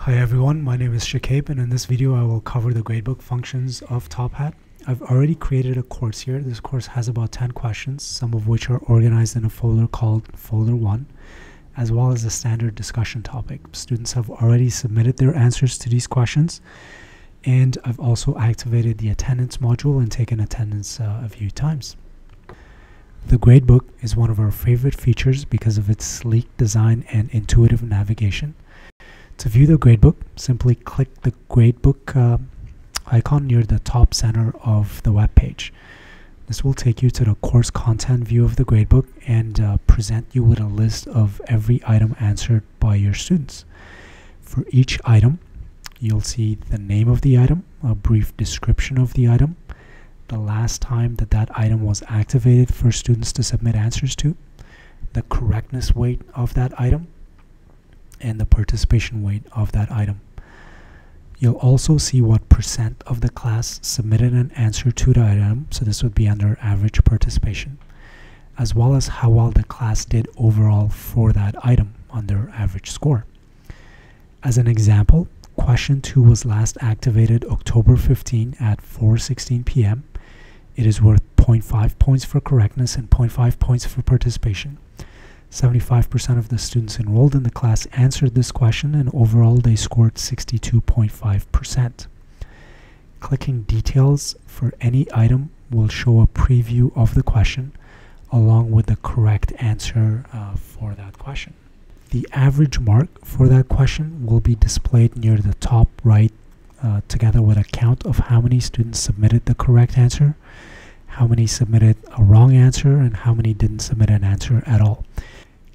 Hi everyone, my name is Shakib, and in this video I will cover the gradebook functions of Top Hat. I've already created a course here. This course has about 10 questions, some of which are organized in a folder called Folder 1, as well as a standard discussion topic. Students have already submitted their answers to these questions, and I've also activated the attendance module and taken attendance a few times. The gradebook is one of our favorite features because of its sleek design and intuitive navigation. To view the gradebook, simply click the gradebook icon near the top center of the web page. This will take you to the course content view of the gradebook and present you with a list of every item answered by your students. For each item, you'll see the name of the item, a brief description of the item, the last time that item was activated for students to submit answers to, the correctness weight of that item, and the participation weight of that item. You'll also see what percent of the class submitted an answer to the item, so this would be under average participation, as well as how well the class did overall for that item under average score. As an example, question 2 was last activated October 15 at 4:16 p.m. It is worth 0.5 points for correctness and 0.5 points for participation. 75% of the students enrolled in the class answered this question, and overall they scored 62.5%. Clicking details for any item will show a preview of the question along with the correct answer for that question. The average mark for that question will be displayed near the top right together with a count of how many students submitted the correct answer, how many submitted a wrong answer, and how many didn't submit an answer at all.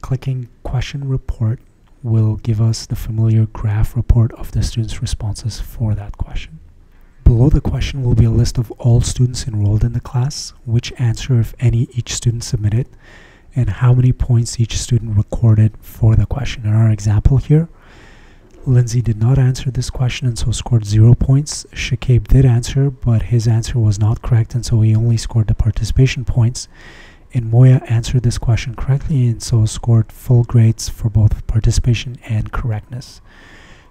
Clicking question report will give us the familiar graph report of the students' responses for that question. Below the question will be a list of all students enrolled in the class, which answer, if any, each student submitted, and how many points each student recorded for the question. In our example here, Lindsay did not answer this question and so scored 0 points. Shakib did answer, but his answer was not correct, and so he only scored the participation points. And Moya answered this question correctly and so scored full grades for both participation and correctness.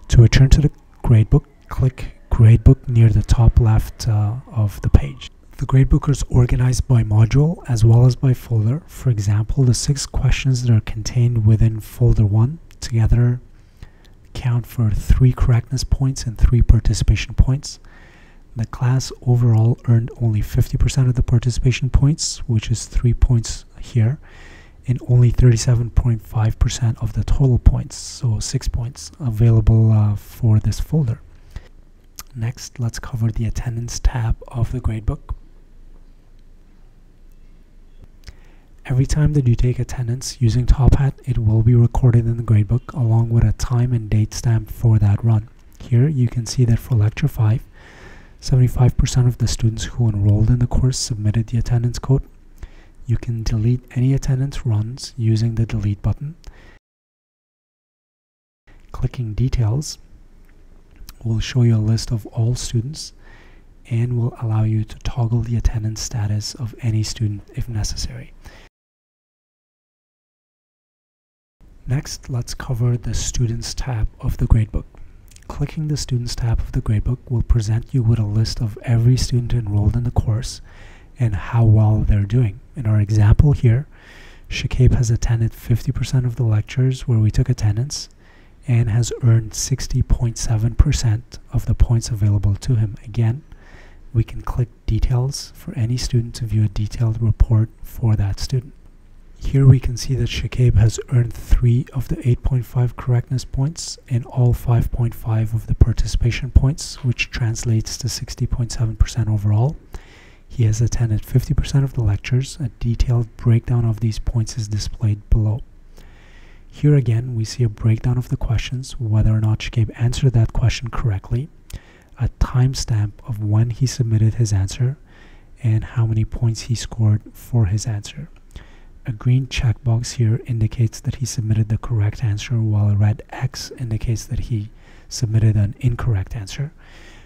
To return to the gradebook, click Gradebook near the top left of the page. The gradebook is organized by module as well as by folder. For example, the 6 questions that are contained within folder 1 together count for 3 correctness points and 3 participation points. The class overall earned only 50% of the participation points, which is 3 points here, and only 37.5% of the total points, so 6 points, available for this folder. Next, let's cover the attendance tab of the gradebook. Every time that you take attendance using Top Hat, it will be recorded in the gradebook along with a time and date stamp for that run. Here you can see that for Lecture 5, 75% of the students who enrolled in the course submitted the attendance code. You can delete any attendance runs using the delete button. Clicking details will show you a list of all students and will allow you to toggle the attendance status of any student if necessary. Next, let's cover the Students tab of the gradebook. Clicking the Students tab of the gradebook will present you with a list of every student enrolled in the course and how well they're doing. In our example here, Shakib has attended 50% of the lectures where we took attendance and has earned 60.7% of the points available to him. Again, we can click details for any student to view a detailed report for that student. Here we can see that Shakib has earned 3 of the 8.5 correctness points and all 5.5 of the participation points, which translates to 60.7% overall. He has attended 50% of the lectures. A detailed breakdown of these points is displayed below. Here again, we see a breakdown of the questions, whether or not Shakib answered that question correctly, a timestamp of when he submitted his answer, and how many points he scored for his answer. A green checkbox here indicates that he submitted the correct answer, while a red X indicates that he submitted an incorrect answer.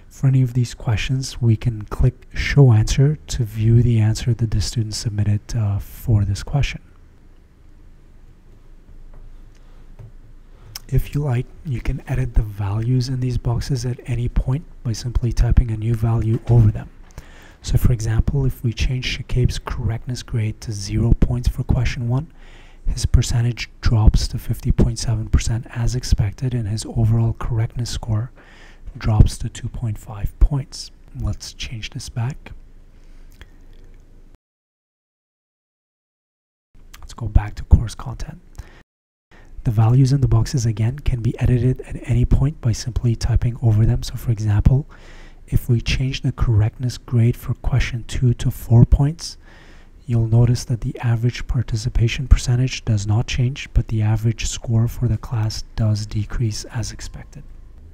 For any of these questions, we can click Show Answer to view the answer that the student submitted for this question. If you like, you can edit the values in these boxes at any point by simply typing a new value over them. So for example, if we change Shakib's correctness grade to 0 points for question 1, his percentage drops to 50.7% as expected, and his overall correctness score drops to 2.5 points. Let's change this back. Let's go back to course content. The values in the boxes again can be edited at any point by simply typing over them. So for example, if we change the correctness grade for question 2 to 4 points, you'll notice that the average participation percentage does not change, but the average score for the class does decrease as expected.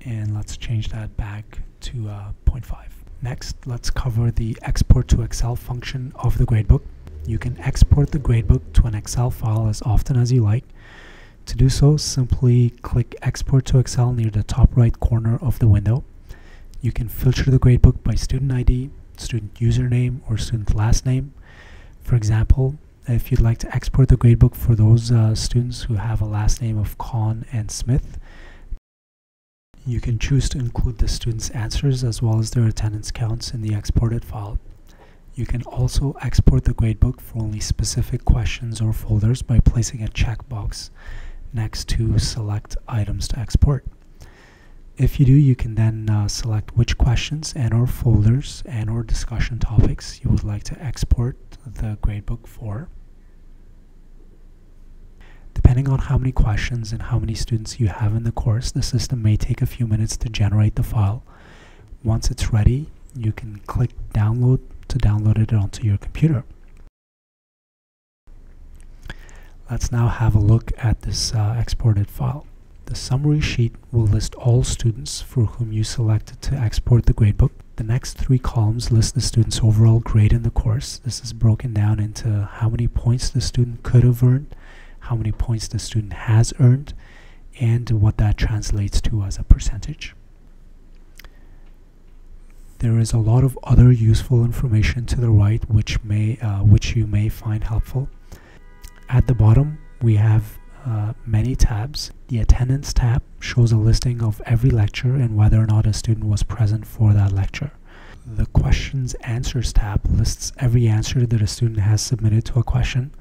And let's change that back to 0.5. Next, let's cover the export to Excel function of the gradebook. You can export the gradebook to an Excel file as often as you like. To do so, simply click Export to Excel near the top right corner of the window. You can filter the gradebook by student ID, student username, or student last name. For example, if you'd like to export the gradebook for those students who have a last name of Khan and Smith, you can choose to include the students' answers as well as their attendance counts in the exported file. You can also export the gradebook for only specific questions or folders by placing a checkbox next to select items to export. If you do, you can then select which questions and or folders and or discussion topics you would like to export the gradebook for. Depending on how many questions and how many students you have in the course, the system may take a few minutes to generate the file. Once it's ready, you can click download to download it onto your computer. Let's now have a look at this exported file. The summary sheet will list all students for whom you selected to export the gradebook. The next 3 columns list the student's overall grade in the course. This is broken down into how many points the student could have earned, how many points the student has earned, and what that translates to as a percentage. There is a lot of other useful information to the right which you may find helpful. At the bottom, we have many tabs. The attendance tab shows a listing of every lecture and whether or not a student was present for that lecture. The questions answers tab lists every answer that a student has submitted to a question,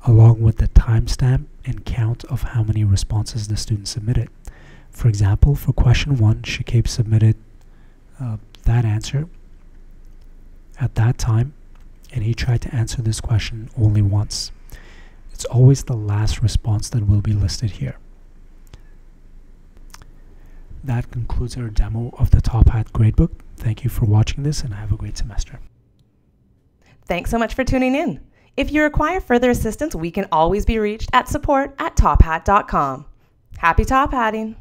along with the timestamp and count of how many responses the student submitted. For example, for question 1, Shakib submitted that answer at that time, and he tried to answer this question only once. It's always the last response that will be listed here. That concludes our demo of the Top Hat Gradebook. Thank you for watching this and have a great semester. Thanks so much for tuning in. If you require further assistance, we can always be reached at support@tophat.com. Happy top hatting!